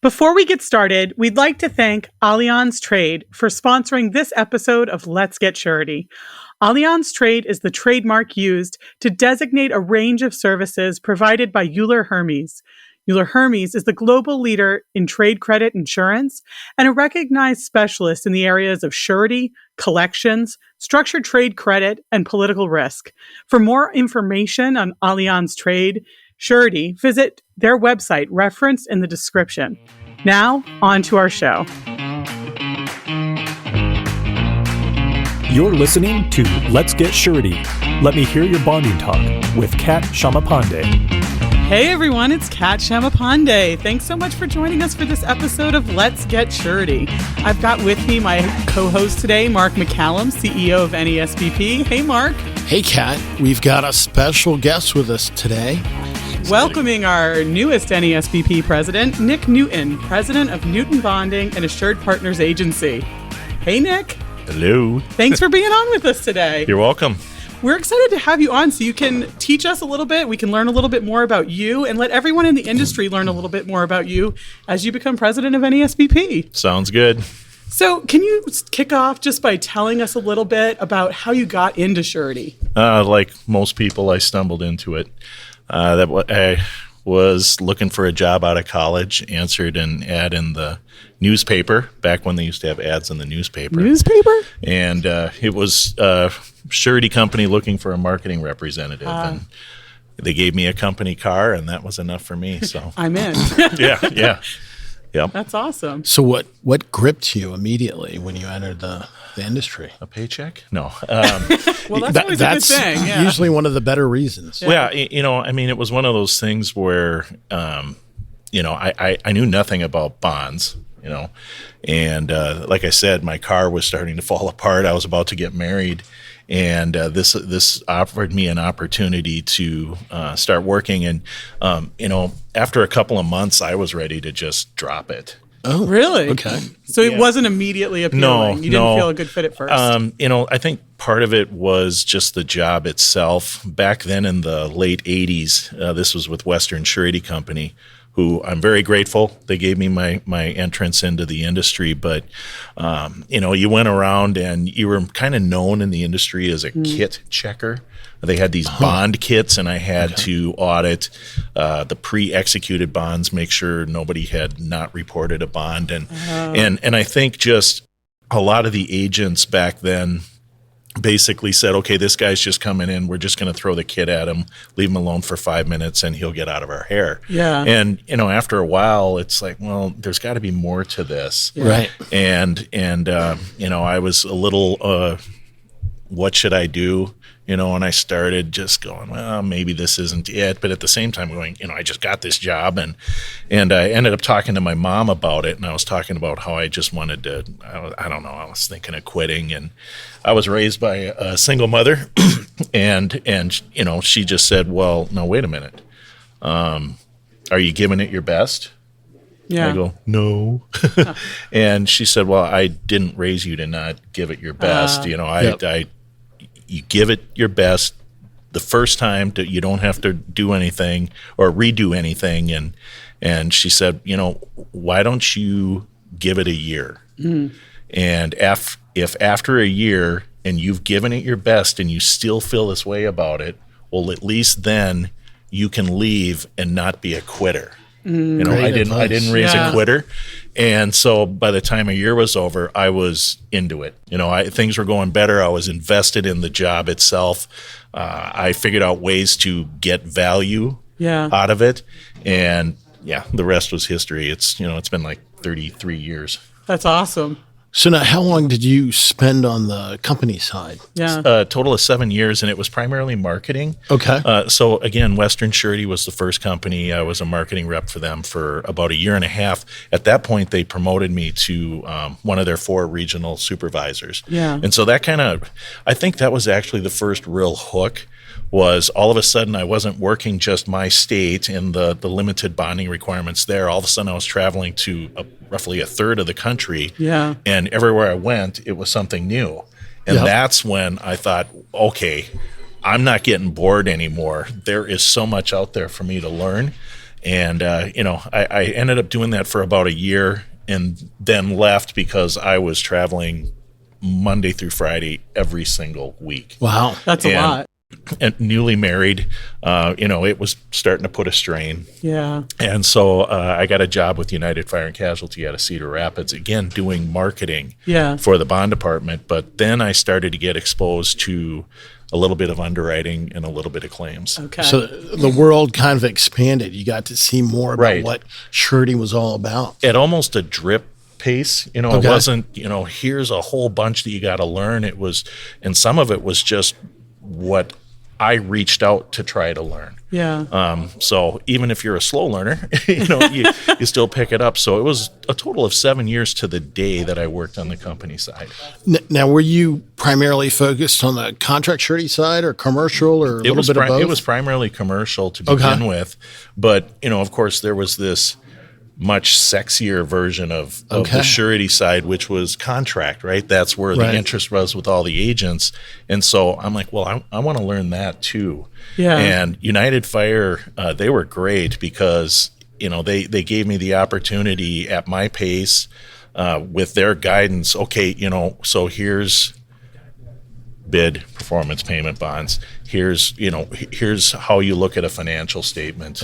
Before we get started, we'd like to thank Allianz Trade for sponsoring this episode of Let's Get Surety. Allianz Trade is the trademark used to designate a range of services provided by Euler Hermes. Euler Hermes is the global leader in trade credit insurance and a recognized specialist in the areas of surety, collections, structured trade credit, and political risk. For more information on Allianz Trade, Surety, visit their website referenced in the description. Now, on to our show. You're listening to Let's Get Surety. Let me hear your bonding talk with Kat Shamapande. Hey everyone, it's Kat Shamapande. Thanks so much for joining us for this episode of Let's Get Surety. I've got with me my co-host today, Mark McCallum, CEO of NASBP. Hey Mark. Hey Kat, we've got a special guest with us today. Welcoming our newest NASBP president, Nick Newton, president of Newton Bonding and AssuredPartners Agency. Hey Nick. Hello. Thanks for being on with us today. You're welcome. We're excited to have you on so you can teach us a little bit. We can learn a little bit more about you and let everyone in the industry learn a little bit more about you as you become president of NASBP. Sounds good. So can you kick off just by telling us a little bit about how you got into surety? Like most people, I stumbled into it. I was looking for a job out of college, answered an ad in the newspaper, back when they used to have ads in the newspaper. And it was a surety company looking for a marketing representative. And they gave me a company car, and that was enough for me. So I'm in. Yeah. Yep. That's awesome. So what gripped you immediately when you entered the industry? A paycheck? No. Well, that's always a good thing. Yeah. Usually one of the better reasons. Well, it was one of those things where, I knew nothing about bonds, and like I said, my car was starting to fall apart. I was about to get married, and this offered me an opportunity to start working. And, after a couple of months, I was ready to just drop it. Oh, really? Okay. So it wasn't immediately appealing. You didn't feel a good fit at first. I think part of it was just the job itself. Back then in the late 80s, this was with Western Surety Company, who I'm very grateful. They gave me my entrance into the industry. But, you went around and you were kind of known in the industry as a kit checker. They had these bond kits, and I had to audit the pre-executed bonds, make sure nobody had not reported a bond. And I think just a lot of the agents back then basically said, okay, this guy's just coming in. We're just going to throw the kit at him, leave him alone for 5 minutes, and he'll get out of our hair. Yeah. And, after a while, it's like, well, there's got to be more to this. Yeah. Right. And I was a little, what should I do? And I started just going, well, maybe this isn't it. But at the same time going, I just got this job. And I ended up talking to my mom about it. And I was talking about how I just wanted to, I don't know, I was thinking of quitting. And I was raised by a single mother. and she just said, well, no, wait a minute. Are you giving it your best? Yeah. I go, no. And she said, well, I didn't raise you to not give it your best. You give it your best the first time. You don't have to do anything or redo anything. And she said, why don't you give it a year? Mm. And if after a year and you've given it your best and you still feel this way about it, well, at least then you can leave and not be a quitter. I didn't raise a quitter. And so by the time a year was over, I was into it. Things were going better. I was invested in the job itself. I figured out ways to get value out of it. And the rest was history. It's been like 33 years. That's awesome. So now, how long did you spend on the company side? Yeah, a total of 7 years, and it was primarily marketing. Okay. So again, Western Surety was the first company. I was a marketing rep for them for about a year and a half. At that point, they promoted me to one of their 4 regional supervisors. Yeah. And so that I think that was actually the first real hook. Was all of a sudden I wasn't working just my state and the limited bonding requirements there. All of a sudden I was traveling to roughly a third of the country. Yeah. And everywhere I went, it was something new. And that's when I thought, okay, I'm not getting bored anymore. There is so much out there for me to learn. And, I ended up doing that for about a year and then left because I was traveling Monday through Friday every single week. Wow. That's a lot. And newly married, it was starting to put a strain. Yeah. And so I got a job with United Fire and Casualty out of Cedar Rapids, again, doing marketing for the bond department. But then I started to get exposed to a little bit of underwriting and a little bit of claims. Okay. So the world kind of expanded. You got to see more about what surety was all about. At almost a drip pace, it wasn't, here's a whole bunch that you got to learn. It was, and some of it was just what I reached out to try to learn. Yeah. So even if you're a slow learner, you still pick it up. So it was a total of 7 years to the day that I worked on the company side. Now, were you primarily focused on the contract surety side or commercial or a little bit of both? It was primarily commercial to begin with. But, of course, there was this much sexier version of the surety side, which was contract, right? That's where the interest was with all the agents. And so I'm like, well, I want to learn that too. Yeah. And United Fire, they were great because, they gave me the opportunity at my pace with their guidance. Okay, so here's bid, performance, payment bonds. Here's how you look at a financial statement.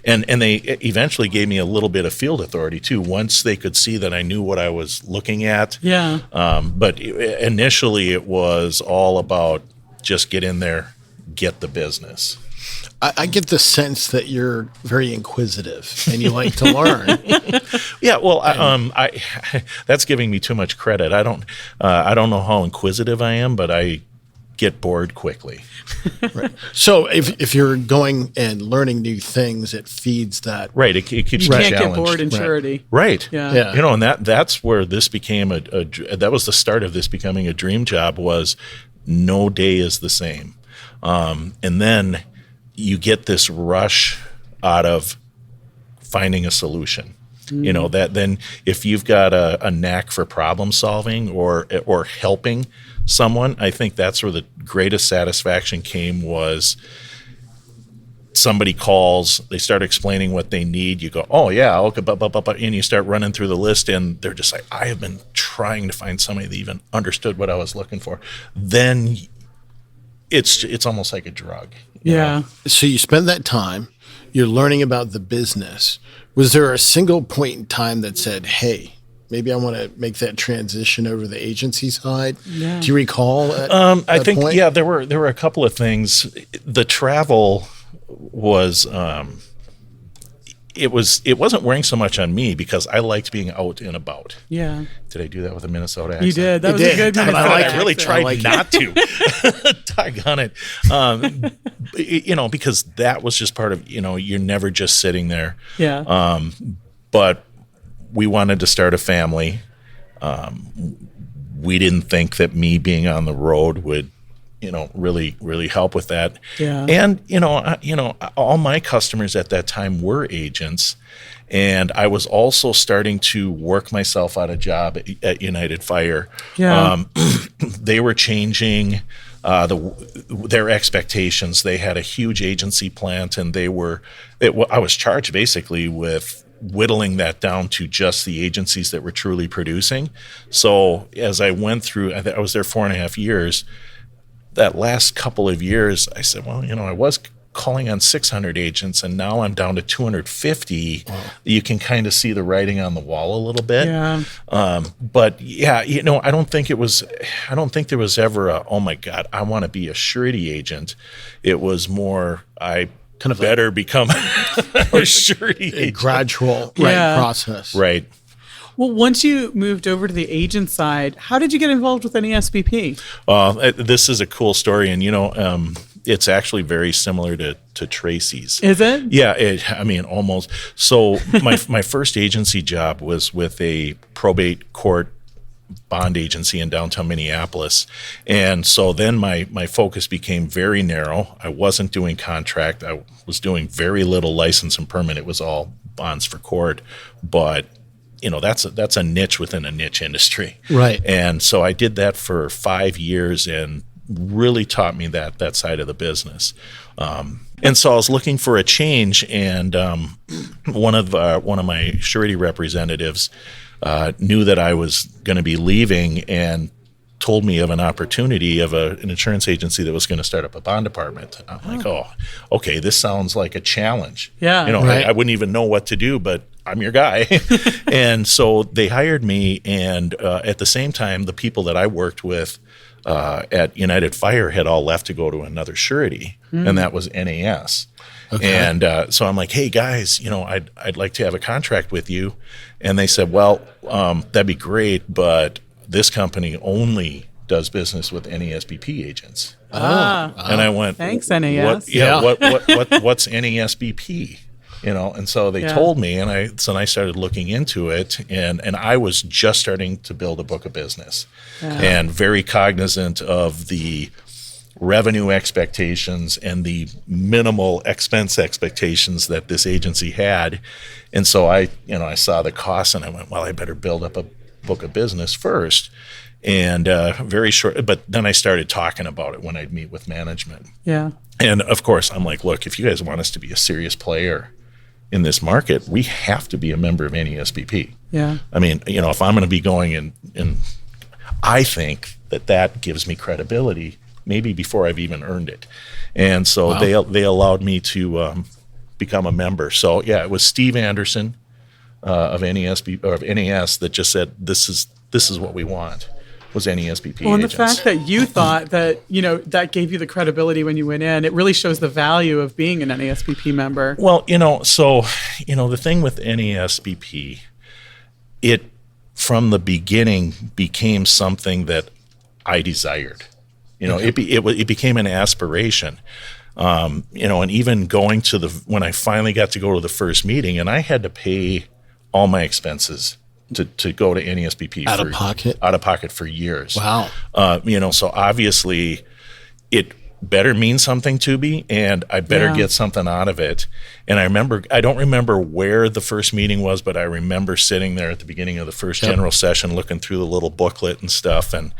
And they eventually gave me a little bit of field authority too, once they could see that I knew what I was looking at. Yeah. But initially it was all about just get in there, get the business. I get the sense that you're very inquisitive and you like to learn. Yeah, well, I that's giving me too much credit. I don't know how inquisitive I am, but I get bored quickly. Right. So if you're going and learning new things, it feeds that. Right. It keeps you me can't challenged. get bored in surety. Right. Yeah. And that's where this became that was the start of this becoming a dream job. Was no day is the same, and then you get this rush out of finding a solution. That then if you've got a knack for problem solving or helping someone, I think that's where the greatest satisfaction came. Was somebody calls, they start explaining what they need, you go, oh yeah, okay, and you start running through the list, and they're just like, I have been trying to find somebody that even understood what I was looking for. Then it's almost like a drug. Yeah. So you spend that time, you're learning about the business. Was there a single point in time that said, hey, maybe I want to make that transition over the agency side? Yeah. Do you recall I think point? Yeah, there were a couple of things. The travel was it wasn't wearing so much on me because I liked being out and about. Yeah. Did I do that with a Minnesota accent? You did. That was a good Minnesota I really tried not to. Doggone it. Because that was just part of, you're never just sitting there. Yeah. But we wanted to start a family. We didn't think that me being on the road would, really help with that. Yeah. And, all my customers at that time were agents. And I was also starting to work myself out a job at United Fire. Yeah. They were changing their expectations. They had a huge agency plant, and I was charged basically with whittling that down to just the agencies that were truly producing. So as I went through, I was there 4.5 years. That last couple of years, I said, well, I was calling on 600 agents, and now I'm down to 250. Wow. You can kind of see the writing on the wall a little bit. Yeah. But yeah, I don't think there was ever a, oh my God, I want to be a surety agent. It was more, I kind of better become a surety agent. A gradual process. Right. Well, once you moved over to the agent side, how did you get involved with NASBP? This is a cool story, and it's actually very similar to Tracy's. Is it? Yeah, almost. So my first agency job was with a probate court bond agency in downtown Minneapolis, and so then my focus became very narrow. I wasn't doing contract. I was doing very little license and permit. It was all bonds for court, but that's a niche within a niche industry. Right. And so I did that for 5 years, and really taught me that side of the business. And so I was looking for a change, and one of my surety representatives knew that I was going to be leaving and told me of an opportunity of an insurance agency that was going to start up a bond department. I'm like, oh, okay, this sounds like a challenge. Yeah. Right. I wouldn't even know what to do, but I'm your guy. And so they hired me, and at the same time, the people that I worked with at United Fire had all left to go to another surety, and that was NAS. Okay. And so I'm like, hey guys, I'd like to have a contract with you. And they said, well, that'd be great, but this company only does business with NASBP agents. And I went, thanks, NAS. What's NASBP? And so they told me, and I started looking into it, and I was just starting to build a book of business, and very cognizant of the revenue expectations and the minimal expense expectations that this agency had. And so I saw the costs, and I went, well, I better build up a book of business first. And very short, but then I started talking about it when I'd meet with management. Yeah. And of course, I'm like, look, if you guys want us to be a serious player in this market, we have to be a member of NASBP. Yeah. I mean, if I'm going to be going in, I think that gives me credibility maybe before I've even earned it. And so they allowed me to become a member. So yeah, it was Steve Anderson of NASB or of NAS that just said, this is what we want, was NASBP Well, and agents. the fact that you thought that, that gave you the credibility when you went in, it really shows the value of being an NASBP member. Well, the thing with NASBP, it from the beginning became something that I desired. It became an aspiration. And even going to when I finally got to go to the first meeting, and I had to pay all my expenses to go to NASBP out of pocket for years. Wow. So obviously it better mean something to me, and I better get something out of it. And I don't remember where the first meeting was, but I remember sitting there at the beginning of the first general session, looking through the little booklet and stuff, and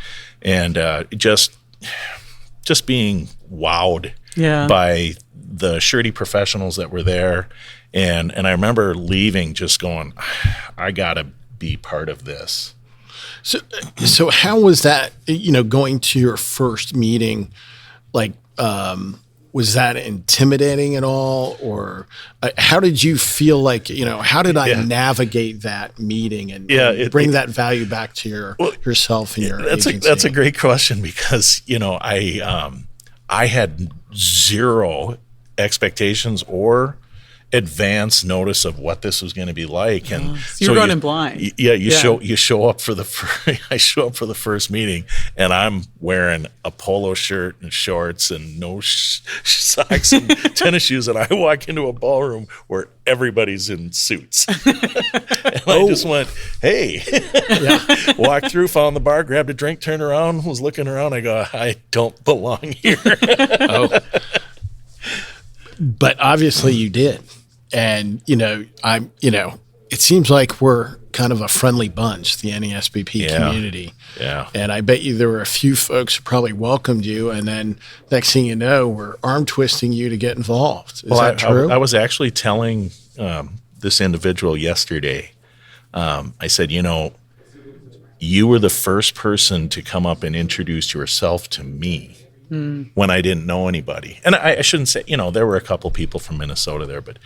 just being wowed by the surety professionals that were there. And I remember leaving just going, I gotta be part of this. So how was that, going to your first meeting, like, was that intimidating at all? Or how did you feel like, how did I navigate that meeting and bring that value back to yourself and your agency? That's a great question, because, I had zero expectations or advance notice of what this was going to be like, and so you're going in blind. You show up for I show up for the first meeting, and I'm wearing a polo shirt and shorts and no socks and tennis shoes, and I walk into a ballroom where everybody's in suits. And I just went, hey, walked through, found the bar, grabbed a drink, turned around, was looking around. I go, I don't belong here. But obviously you did. And, it seems like we're kind of a friendly bunch, the NASBP community. Yeah. And I bet you there were a few folks who probably welcomed you, and then next thing you know, we're arm twisting you to get involved. Is that true? I was actually telling this individual yesterday, I said, you were the first person to come up and introduce yourself to me when I didn't know anybody. And I shouldn't say, there were a couple people from Minnesota there, but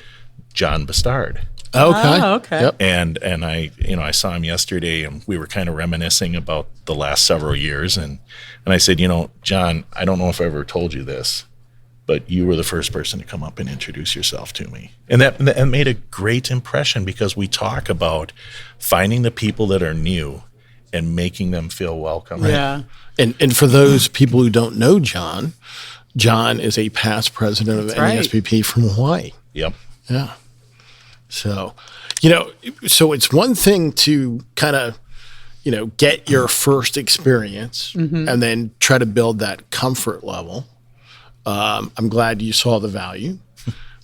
John Bastard. Okay. Oh, okay. Yep. And I saw him yesterday, and we were kind of reminiscing about the last several years. And I said, John, I don't know if I ever told you this, but you were the first person to come up and introduce yourself to me. And that made a great impression, because we talk about finding the people that are new and making them feel welcome. Right. Yeah. And for those people who don't know John is a past president of NASBP from Hawaii. Yep. Yeah. So, so it's one thing to kind of, get your first experience and then try to build that comfort level. I'm glad you saw the value.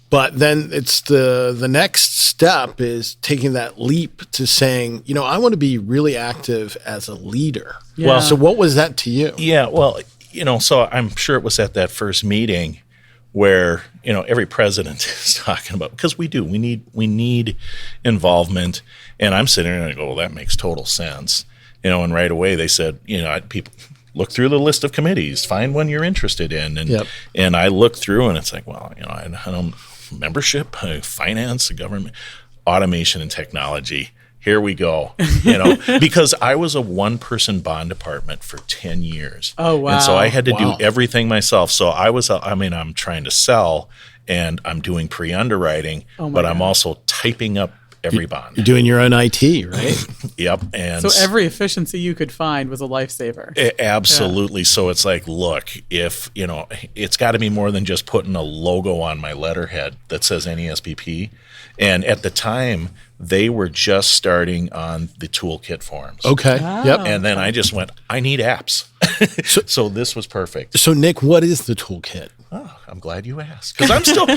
But then it's the next step is taking that leap to saying, I want to be really active as a leader. Yeah. So what was that to you? Yeah, well, so I'm sure it was at that first meeting where, every president is talking about, because we need involvement. And I'm sitting there and I go, well, that makes total sense. And right away they said, people look through the list of committees, find one you're interested in. And I look through and it's like, well, I don't, membership, finance, government, automation and technology. Here we go, because I was a one-person bond department for 10 years. Oh, wow. And so I had to do everything myself. So I'm trying to sell and I'm doing pre-underwriting, but I'm also typing up every bond. You're doing your own IT, right? Yep. And so every efficiency you could find was a lifesaver. Absolutely. Yeah. So it's like, look, if, it's got to be more than just putting a logo on my letterhead that says NASBP. And at the time, they were just starting on the toolkit forms. Okay. Oh. Yep. And then I just went, I need apps. So this was perfect. So Nick, what is the toolkit? Oh, I'm glad you asked. Because I'm still,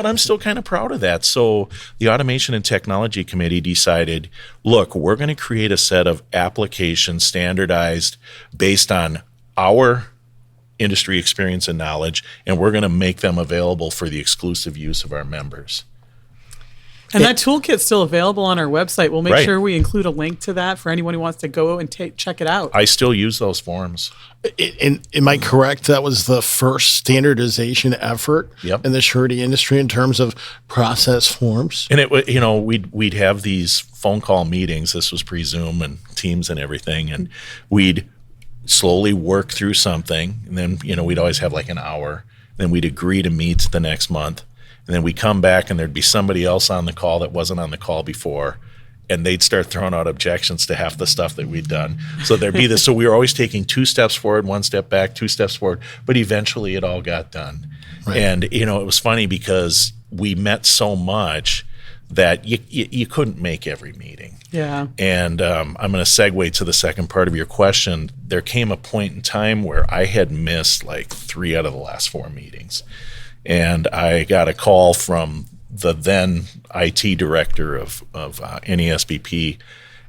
I'm still kind of proud of that. So the Automation and Technology Committee decided, look, we're going to create a set of applications standardized based on our industry experience and knowledge, and we're going to make them available for the exclusive use of our members. And that toolkit's still available on our website. We'll make Right. sure we include a link to that for anyone who wants to go and check it out. I still use those forms. Am I correct? That was the first standardization effort Yep. in the surety industry in terms of process forms? And we'd have these phone call meetings. This was pre-Zoom and Teams and everything. And we'd slowly work through something. And then, we'd always have like an hour. Then we'd agree to meet the next month. And then we come back and there'd be somebody else on the call that wasn't on the call before. And they'd start throwing out objections to half the stuff that we'd done. So there'd be this. So we were always taking 2 steps forward, 1 step back, 2 steps forward. But eventually it all got done. Right. And, it was funny because we met so much that you couldn't make every meeting. Yeah. And I'm going to segue to the second part of your question. There came a point in time where I had missed like 3 out of the last 4 meetings. And I got a call from the then IT director of NASBP,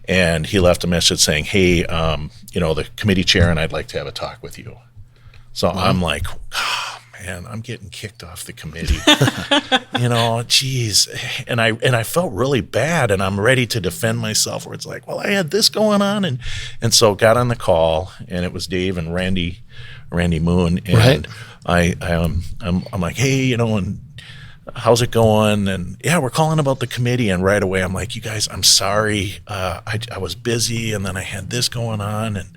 and he left a message saying, hey, the committee chair and I'd like to have a talk with you. So I'm like, oh, man, I'm getting kicked off the committee. Geez. And I felt really bad, and I'm ready to defend myself where it's like, well, I had this going on. And so got on the call, and it was Dave and Randy Moon. And right. I'm like, hey, and how's it going? And yeah, we're calling about the committee. And right away, I'm like, you guys, I'm sorry. I was busy, and then I had this going on. And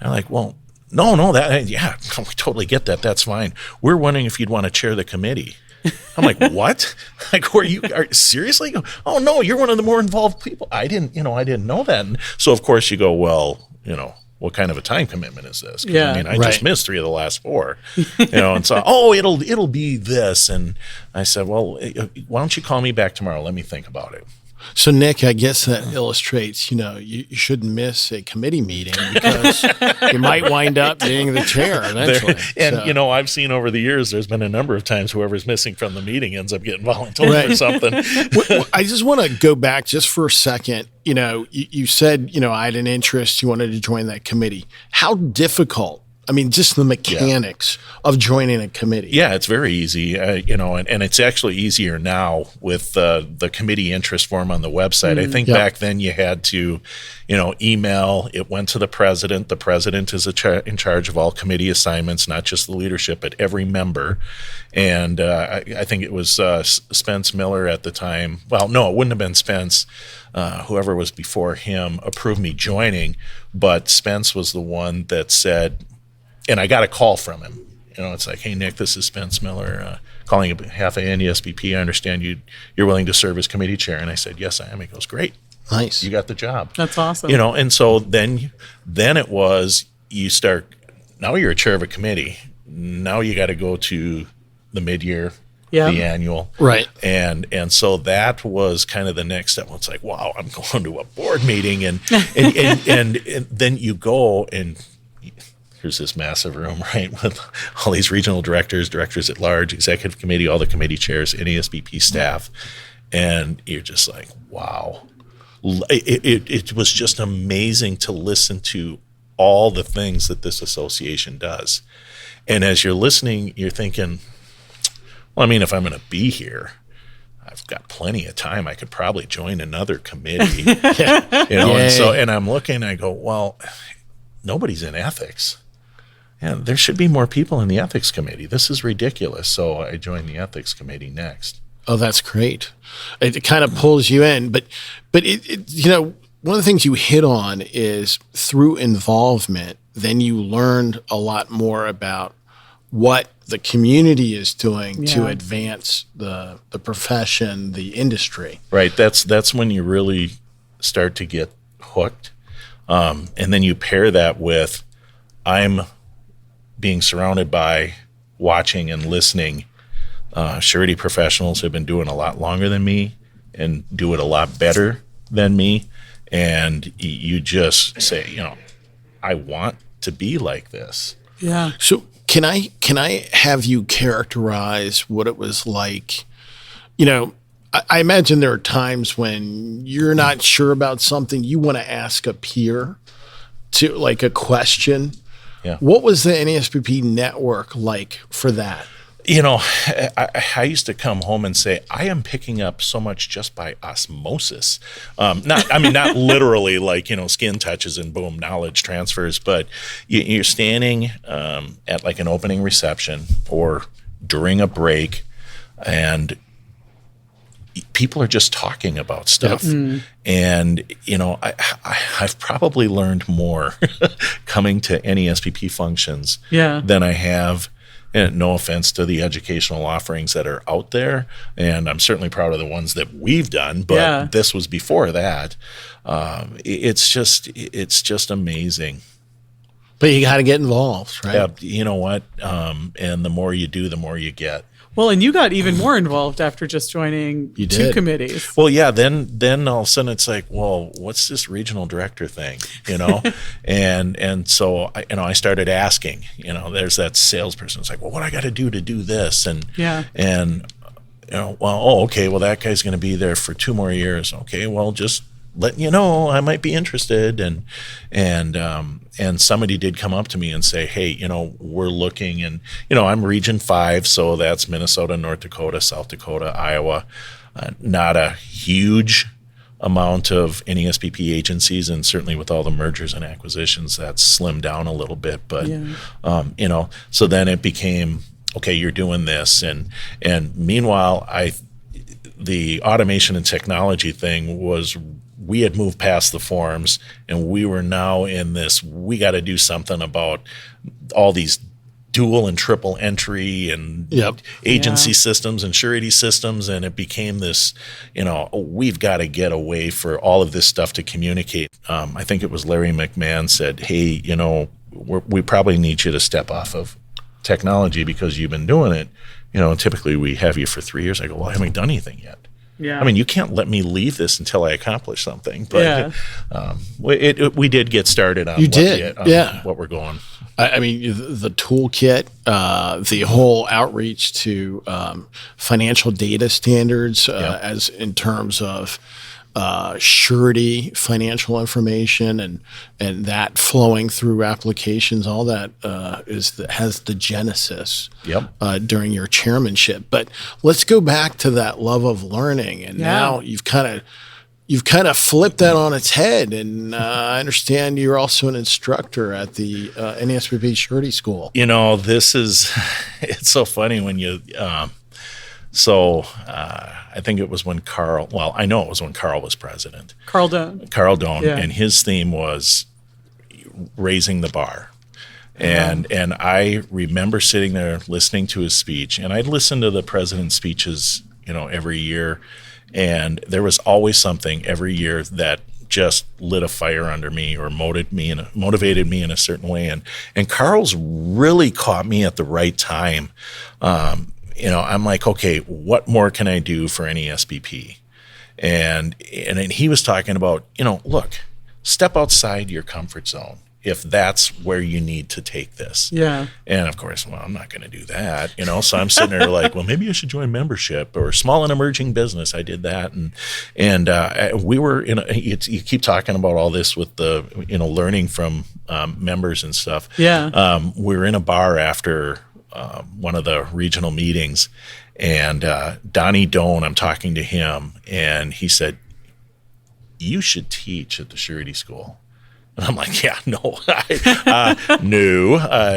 I'm like, well, no, we totally get that. That's fine. We're wondering if you'd want to chair the committee. I'm like, what? Like, seriously? Oh no, you're one of the more involved people. I didn't know that. And so of course you go, well, what kind of a time commitment is this? Yeah. I just missed 3 of the last 4, and so, it'll be this. And I said, well, why don't you call me back tomorrow? Let me think about it. So Nick, I guess that illustrates, you shouldn't miss a committee meeting because you might wind up being the chair eventually. I've seen over the years, there's been a number of times whoever's missing from the meeting ends up getting volunteered for something. I just want to go back just for a second. You said, I had an interest, you wanted to join that committee. How difficult? I mean, just the mechanics of joining a committee. Yeah, it's very easy, and it's actually easier now with the committee interest form on the website. I think back then you had to, email. It went to the president. The president is in charge of all committee assignments, not just the leadership, but every member. And I think it was Spence Miller at the time. Well, no, it wouldn't have been Spence. Whoever was before him approved me joining, but Spence was the one that said. And I got a call from him. It's like, hey, Nick, this is Spence Miller calling on behalf of NASBP. I understand you're willing to serve as committee chair. And I said, yes, I am. He goes, great. Nice. You got the job. That's awesome. And so then it was, you start, now you're a chair of a committee. Now you got to go to the mid-year, the annual. Right. And so that was kind of the next step. It's like, wow, I'm going to a board meeting. And then you go and here's this massive room, right, with all these regional directors at large, executive committee, all the committee chairs, NASBP staff, and you're just like, wow. It was just amazing to listen to all the things that this association does. And as you're listening, you're thinking, well, I mean, if I'm going to be here, I've got plenty of time. I could probably join another committee, and I'm looking, I go, well, nobody's in ethics. And there should be more people in the ethics committee. This is ridiculous. So I joined the ethics committee next. Oh, that's great. It kind of pulls you in, but one of the things you hit on is through involvement, then you learned a lot more about what the community is doing to advance the profession, the industry. Right. That's when you really start to get hooked. And then you pair that with, I'm being surrounded by, watching and listening surety professionals who have been doing a lot longer than me and do it a lot better than me. And you just say, I want to be like this. Yeah. So can I have you characterize what it was like? I imagine there are times when you're not sure about something, you want to ask a peer to like a question. Yeah. What was the NASBP network like for that? I used to come home and say, I am picking up so much just by osmosis. Not literally like, skin touches and boom, knowledge transfers, but you're standing at like an opening reception or during a break, and people are just talking about stuff. Yep. Mm. And, I've probably learned more coming to NASBP functions than I have. And no offense to the educational offerings that are out there, and I'm certainly proud of the ones that we've done, but this was before that. It's just amazing. But you got to get involved, right? Yeah, you know what? And the more you do, the more you get. Well, and you got even more involved after just joining two committees. Well, yeah, then all of a sudden it's like, well, what's this regional director thing, and so I started asking, there's that salesperson. It's like, well, what do I got to do this? And okay, well, that guy's going to be there for 2 more years. Okay, well, just letting you know, I might be interested. And somebody did come up to me and say, hey, we're looking, and, I'm Region 5, so that's Minnesota, North Dakota, South Dakota, Iowa, not a huge amount of NASBP agencies, and certainly with all the mergers and acquisitions, that's slimmed down a little bit. But, so then it became, okay, you're doing this. And meanwhile, the automation and technology thing was, we had moved past the forms, and we were now in this, we got to do something about all these dual and triple entry and agency systems and surety systems. And it became this, we've got to get a way for all of this stuff to communicate. I think it was Larry McMahon said, hey, we probably need you to step off of technology because you've been doing it. Typically we have you for 3 years. I go, well, I haven't done anything yet. Yeah. I mean, you can't let me leave this until I accomplish something. But we did get started on what we're going. I mean, the toolkit, the whole outreach to financial data standards as in terms of surety financial information and that flowing through applications, all that has the genesis during your chairmanship. But let's go back to that love of learning, and now you've kind of flipped that on its head, and I understand you're also an instructor at the NASBP Surety School. It's so funny when you I think it was when Carl was president. Carl Doan. And his theme was raising the bar. And I remember sitting there listening to his speech, and I'd listen to the president's speeches, every year, and there was always something every year that just lit a fire under me or motivated me in a certain way. And Carl's really caught me at the right time. I'm like, okay, what more can I do for NASBP? And he was talking about, look, step outside your comfort zone. if that's where you need to take this. Yeah. And of course, well, I'm not going to do that, So I'm sitting there like, well, maybe I should join membership or small and emerging business. I did that, and we were you keep talking about all this with the learning from members and stuff. Yeah. We were in a bar after one of the regional meetings, and Donnie Doan, I'm talking to him, and he said, "You should teach at the Surety School." And I'm like, yeah, no,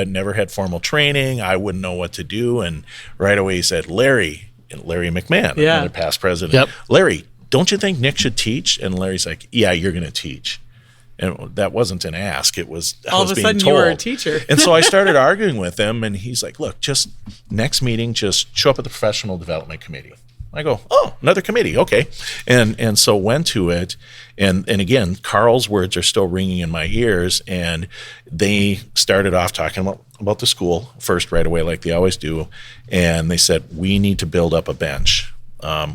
never had formal training. I wouldn't know what to do. And right away he said, Larry McMahon, another past president. Yep. Larry, don't you think Nick should teach? And Larry's like, yeah, you're going to teach. And that wasn't an ask. It was all of a sudden told. You were a teacher. And so I started arguing with him, and he's like, look, just next meeting, just show up at the professional development committee. I go, oh, another committee, okay. And so went to it, and again, Carl's words are still ringing in my ears, and they started off talking about the school first right away like they always do, and they said, we need to build up a bench.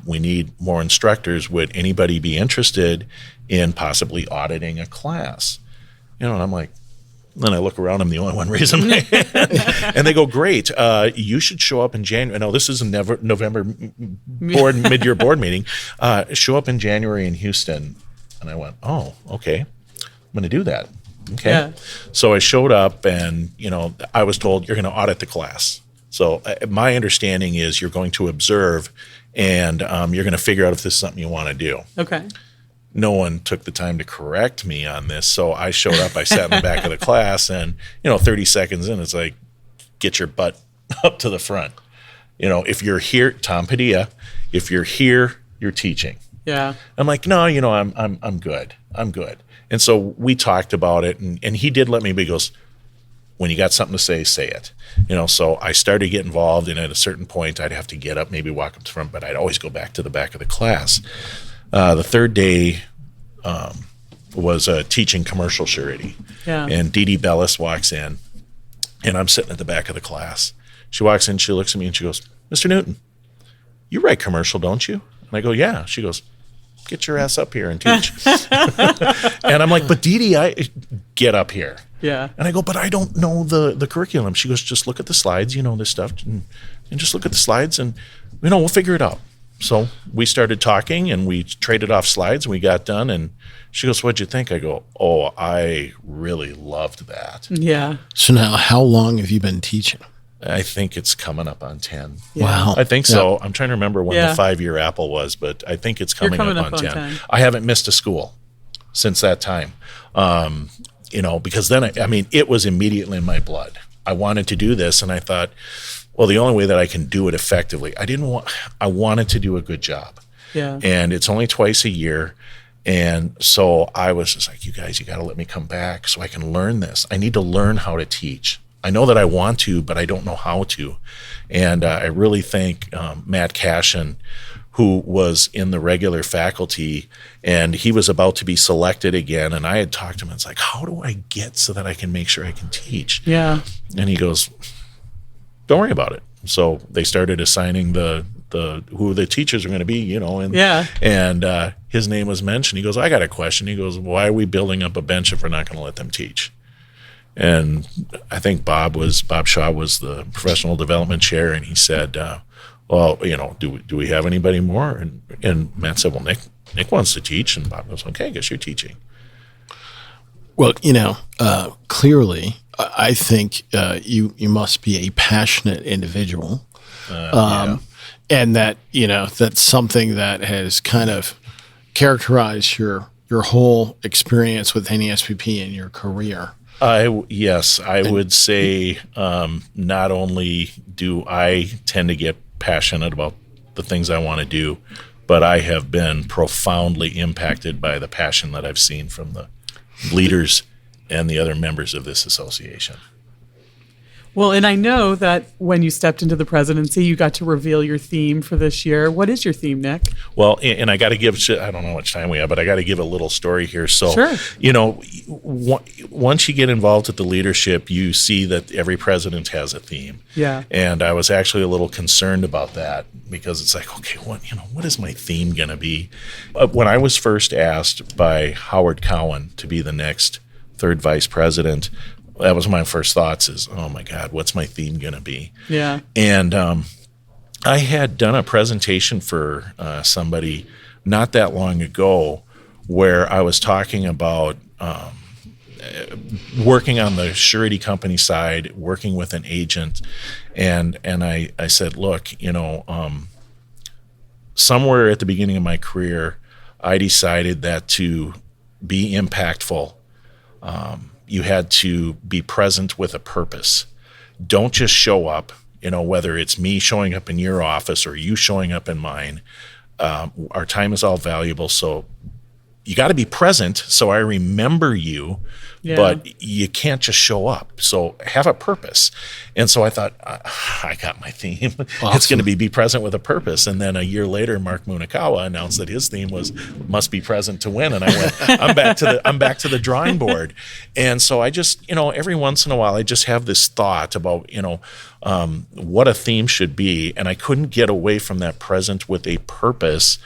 We need more instructors. Would anybody be interested in possibly auditing a class? And I'm like, then I look around, I'm the only one raising my hand. And they go, great, you should show up in January. No, this is a November mid-year board meeting. Show up in January in Houston. And I went, oh, okay, I'm going to do that. Okay. Yeah. So I showed up, and, I was told you're going to audit the class. So my understanding is you're going to observe, and you're going to figure out if this is something you want to do. Okay. No one took the time to correct me on this. So I showed up, I sat in the back of the class, and, 30 seconds in, it's like, get your butt up to the front. If you're here, Tom Padilla, if you're here, you're teaching. Yeah. I'm like, no, I'm good. I'm good. And so we talked about it, and he did let me, but he goes, when you got something to say it. So I started to get involved, and at a certain point, I'd have to get up, maybe walk up to the front, but I'd always go back to the back of the class. The third day was teaching commercial surety. Yeah. And Dee Dee Bellis walks in, and I'm sitting at the back of the class. She walks in, she looks at me, and she goes, Mr. Newton, you write commercial, don't you? And I go, yeah. She goes, get your ass up here and teach. And I'm like, but Dee Dee, I get up here. Yeah. And I go, but I don't know the curriculum. She goes, just look at the slides, this stuff, and just look at the slides, and, we'll figure it out. So we started talking, and we traded off slides, and we got done, and she goes, what'd you think? I go, oh, I really loved that. Yeah. So now how long have you been teaching? I think it's coming up on 10. Yeah. Wow. I think so. I'm trying to remember when the 5-year Apple was, but I think it's coming up on 10. I haven't missed a school since that time. Because then, it was immediately in my blood. I wanted to do this, and I thought, well, the only way that I can do it effectively, I wanted to do a good job. Yeah. And it's only twice a year. And so I was just like, you guys, you got to let me come back so I can learn this. I need to learn how to teach. I know that I want to, but I don't know how to. And I really thank Matt Cashin, who was in the regular faculty, and he was about to be selected again. And I had talked to him, and it's like, how do I get so that I can make sure I can teach? Yeah. And he goes, don't worry about it. So they started assigning who the teachers are going to be, and his name was mentioned. He goes, I got a question. He goes, why are we building up a bench if we're not going to let them teach? And I think Bob Shaw was the professional development chair, and he said, well, do we have anybody more? And Matt said, well, Nick wants to teach, and Bob goes, okay, I guess you're teaching. Well, clearly, I think you must be a passionate individual, and that that's something that has kind of characterized your whole experience with NASBP and your career. I would say not only do I tend to get passionate about the things I want to do, but I have been profoundly impacted by the passion that I've seen from the leaders and the other members of this association. Well, and I know that when you stepped into the presidency, you got to reveal your theme for this year. What is your theme, Nick? Well, and I got to give, I don't know how much time we have, but I got to give a little story here. So, sure. Once you get involved with the leadership, you see that every president has a theme. Yeah. And I was actually a little concerned about that because it's like, okay, what is my theme going to be? When I was first asked by Howard Cowan to be the next third vice president, that was my first thoughts is, oh my God, what's my theme going to be? Yeah. And I had done a presentation for somebody not that long ago where I was talking about working on the surety company side, working with an agent. And I said, look, somewhere at the beginning of my career, I decided that to be impactful, you had to be present with a purpose. Don't just show up, whether it's me showing up in your office or you showing up in mine. Our time is all valuable. So you got to be present so I remember you, but you can't just show up. So have a purpose. And so I thought, I got my theme. Awesome. It's going to be present with a purpose. And then a year later, Mark Munakawa announced that his theme was must be present to win. And I went, I'm back to the drawing board. And so I just, every once in a while, I just have this thought about, what a theme should be. And I couldn't get away from that present with a purpose.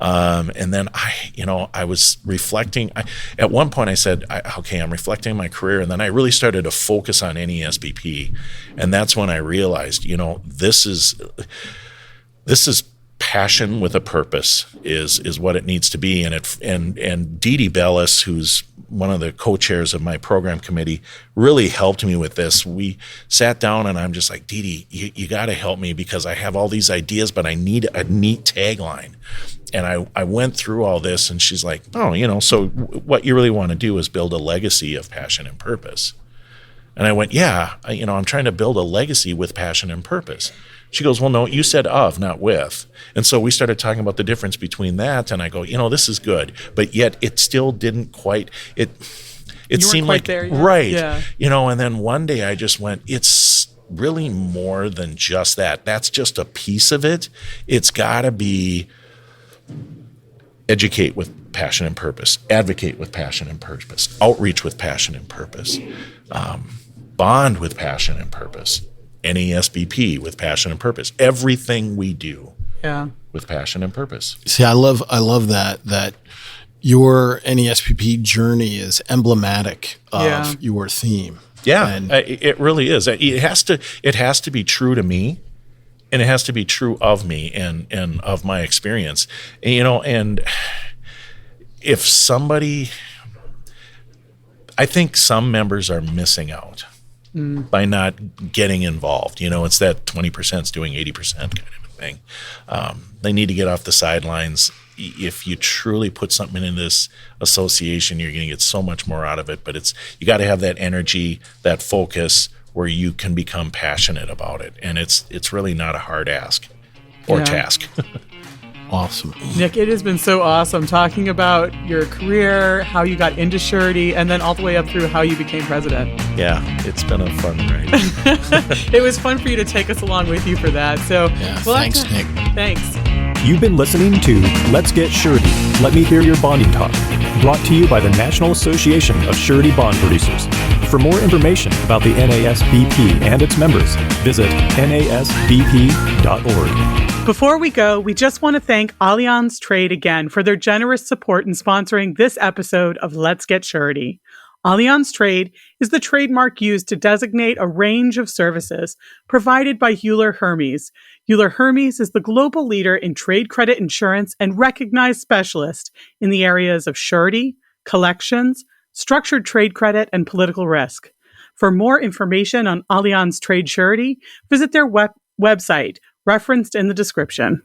And then I was reflecting. At one point I said, okay, I'm reflecting my career. And then I really started to focus on NASBP. And that's when I realized, this is passion with a purpose is what it needs to be. And Dee Dee Bellis, who's one of the co-chairs of my program committee, really helped me with this. We sat down and I'm just like, Dee Dee, you got to help me because I have all these ideas, but I need a neat tagline. And I went through all this and she's like, oh, so what you really want to do is build a legacy of passion and purpose. And I went, yeah, I'm trying to build a legacy with passion and purpose. She goes, well, no, you said of, not with. And so we started talking about the difference between that. And I go, this is good. But yet it still didn't quite, it seemed like, there yet. Right. Yeah. And then one day I just went, it's really more than just that. That's just a piece of it. It's got to be educate with passion and purpose, advocate with passion and purpose, outreach with passion and purpose, bond with passion and purpose, NASBP with passion and purpose. Everything we do with passion and purpose. See, I love that your NASBP journey is emblematic of your theme. Yeah, and it really is. It has to be true to me. And it has to be true of me and of my experience. And if somebody, I think some members are missing out by not getting involved. It's that 20% is doing 80% kind of a thing. They need to get off the sidelines. If you truly put something in this association, you're going to get so much more out of it. But you got to have that energy, that focus, where you can become passionate about it. And it's really not a hard ask or task. Awesome. Nick, it has been so awesome talking about your career, how you got into Surety, and then all the way up through how you became president. Yeah, it's been a fun ride. It was fun for you to take us along with you for that. So, thanks, Nick. Thanks. You've been listening to Let's Get Surety. Let me hear your bonding talk. Brought to you by the National Association of Surety Bond Producers. For more information about the NASBP and its members, visit nasbp.org. Before we go, we just want to thank Allianz Trade again for their generous support in sponsoring this episode of Let's Get Surety. Allianz Trade is the trademark used to designate a range of services provided by Euler Hermes. Euler Hermes is the global leader in trade credit insurance and recognized specialist in the areas of surety, collections, structured trade credit, and political risk. For more information on Allianz Trade Surety, visit their website, referenced in the description.